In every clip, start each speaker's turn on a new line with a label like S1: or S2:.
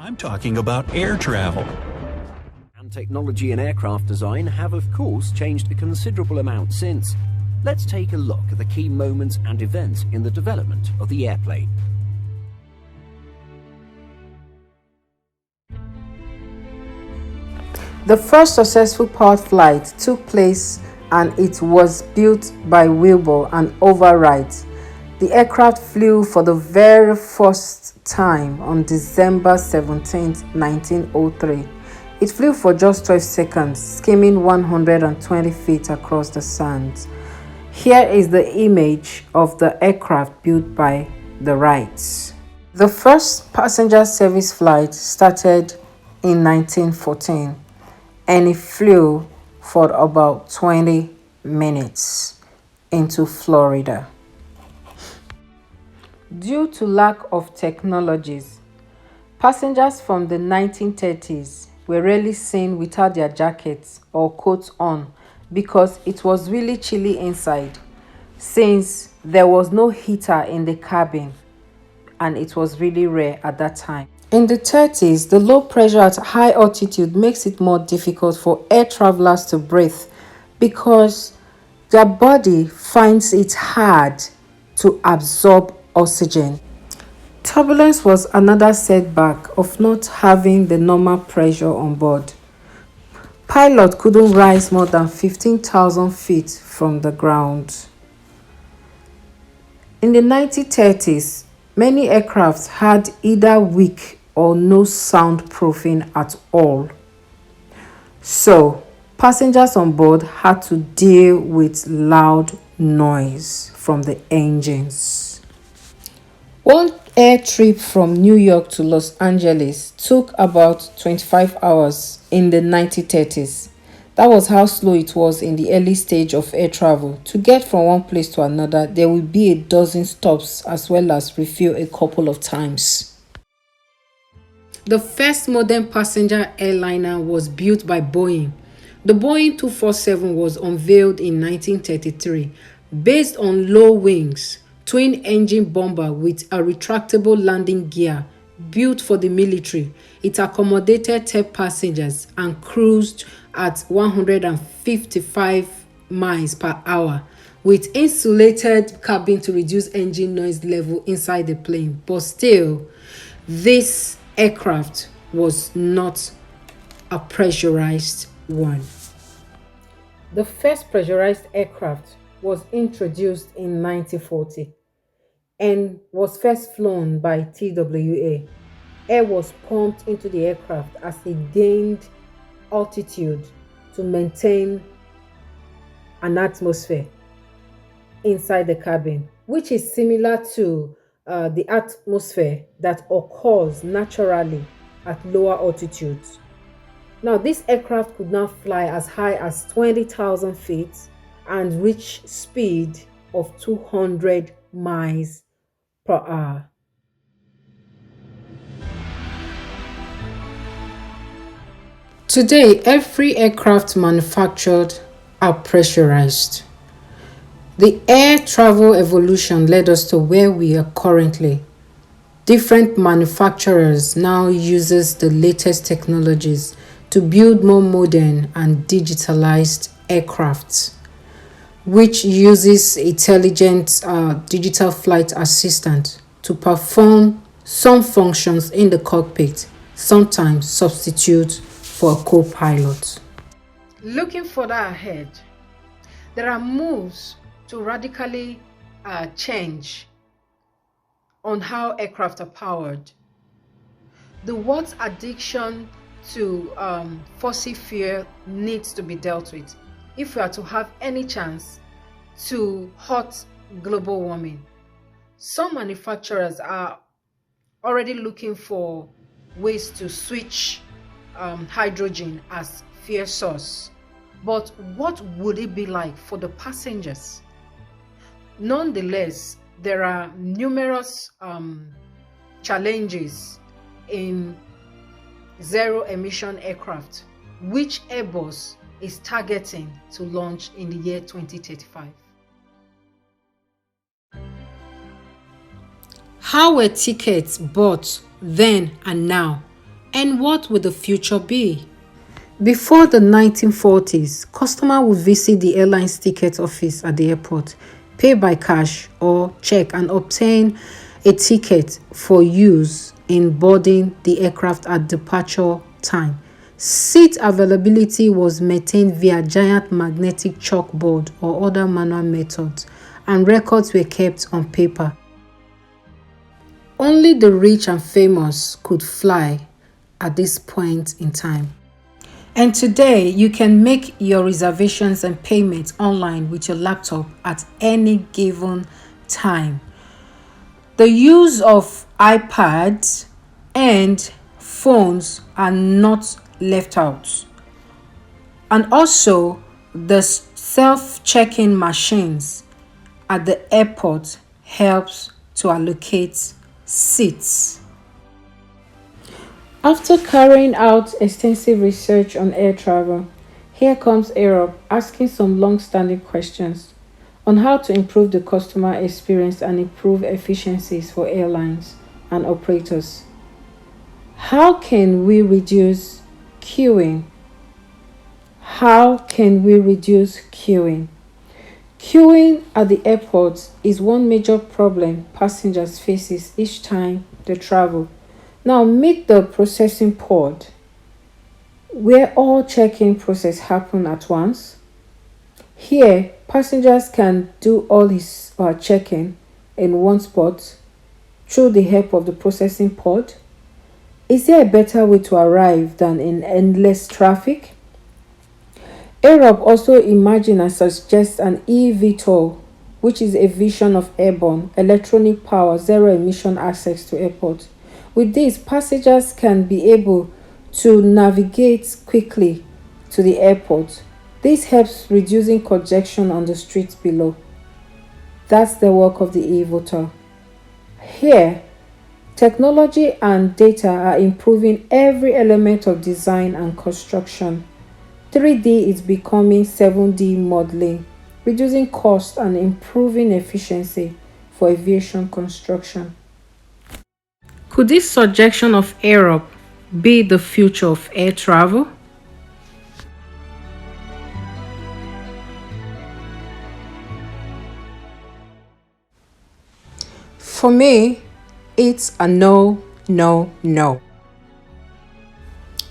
S1: I'm talking about air travel.
S2: And technology and aircraft design have, of course, changed a considerable amount since. Let's take a look at the key moments and events in the development of the airplane.
S3: The first successful powered flight took place and it was built by Wilbur and Overwright. The aircraft flew for the very first time on December 17, 1903. It flew for just 12 seconds, skimming 120 feet across the sands. Here is the image of the aircraft built by the Wrights. The first passenger service flight started in 1914 and it flew for about 20 minutes into Florida. Due to lack of technologies, passengers from the 1930s were rarely seen without their jackets or coats on because it was really chilly inside, since there was no heater in the cabin and it was really rare at that time. In the 30s, the low pressure at high altitude makes it more difficult for air travelers to breathe because their body finds it hard to absorb oxygen. Turbulence was another setback of not having the normal pressure on board. Pilot couldn't rise more than 15,000 feet from the ground. In the 1930s, many aircraft had either weak or no soundproofing at all. So, passengers on board had to deal with loud noise from the engines. One air trip from New York to Los Angeles took about 25 hours in the 1930s. That was how slow it was in the early stage of air travel. To get from one place to another, there will be a dozen stops as well as refuel a couple of times. The first modern passenger airliner was built by Boeing. The Boeing 247 was unveiled in 1933, based on low wings, twin-engine bomber with a retractable landing gear. Built for the military, it accommodated 10 passengers and cruised at 155 miles per hour with insulated cabin to reduce engine noise level inside the plane. But still, this aircraft was not a pressurized one. The first pressurized aircraft was introduced in 1940 and was first flown by TWA. Air was pumped into the aircraft as it gained altitude to maintain an atmosphere inside the cabin, which is similar to the atmosphere that occurs naturally at lower altitudes. Now, this aircraft could now fly as high as 20,000 feet and reach speed of 200 miles per hour. Today, every aircraft manufactured are pressurized. The air travel evolution led us to where we are currently. Different manufacturers now uses the latest technologies to build more modern and digitalized aircrafts, which uses intelligent digital flight assistant to perform some functions in the cockpit, sometimes substitute for a co-pilot. Looking further ahead, there are moves to radically change on how aircraft are powered. The world's addiction to fossil fuel needs to be dealt with if we are to have any chance to halt global warming. Some manufacturers are already looking for ways to switch hydrogen as fuel source. But what would it be like for the passengers? Nonetheless, there are numerous challenges in zero emission aircraft, which Airbus is targeting to launch in the year 2035. How were tickets bought then and now? And what would the future be? Before the 1940s, customers would visit the airline's ticket office at the airport, pay by cash or check, and obtain a ticket for use in boarding the aircraft at departure time. Seat availability was maintained via giant magnetic chalkboard or other manual methods, and records were kept on paper. Only the rich and famous could fly at this point in time. And today, you can make your reservations and payments online with your laptop at any given time. The use of iPads and phones are not left out. And also, the self-check-in machines at the airport helps to allocate seats. After carrying out extensive research on air travel, here comes Europe asking some long-standing questions on how to improve the customer experience and improve efficiencies for airlines and operators. How can we reduce queuing? How can we reduce queuing? Queuing at the airports is one major problem passengers faces each time they travel. Now meet the processing pod, where all check-in process happen at once. Here, passengers can do all his check-in in one spot through the help of the processing pod. Is there a better way to arrive than in endless traffic? Europe also imagine and suggests an eVTOL, which is a vision of airborne, electronic power, zero emission access to airports. With this, passengers can be able to navigate quickly to the airport. This helps reducing congestion on the streets below. That's the work of the eVTOL. Here, technology and data are improving every element of design and construction. 3D is becoming 7D modeling, reducing cost and improving efficiency for aviation construction. Could this suggestion of Europe be the future of air travel? For me, it's a no, no, no.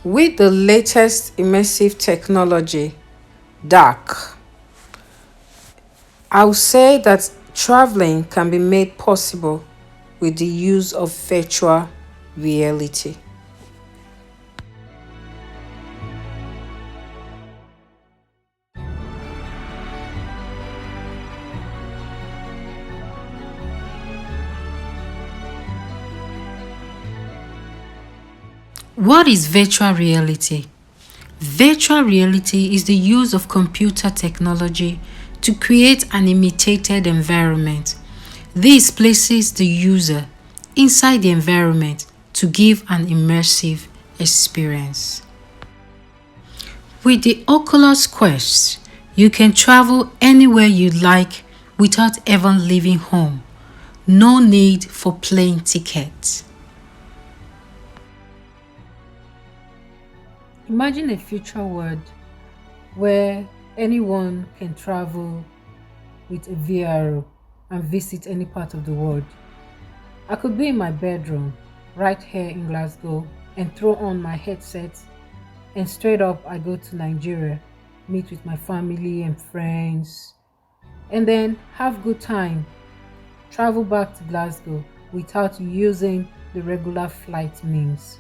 S3: With the latest immersive technology, DAC, I would say that traveling can be made possible with the use of virtual reality. What is virtual reality? Virtual reality is the use of computer technology to create an imitated environment. This places the user inside the environment to give an immersive experience. With the Oculus Quest, you can travel anywhere you like without ever leaving home. No need for plane tickets. Imagine a future world where anyone can travel with a VR and visit any part of the world. I could be in my bedroom right here in Glasgow and throw on my headset and straight up I go to Nigeria, meet with my family and friends, and then have good time, travel back to Glasgow without using the regular flight means.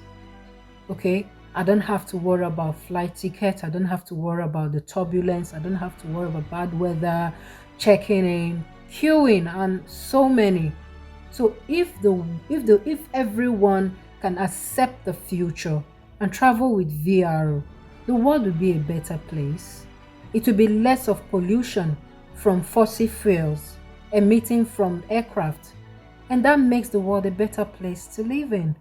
S3: Okay, I don't have to worry about flight tickets, I don't have to worry about the turbulence, I don't have to worry about bad weather, checking in, queuing, and so many. So if everyone can accept the future and travel with VR, the world will be a better place. It will be less of pollution from fossil fuels emitting from aircraft, and that makes the world a better place to live in.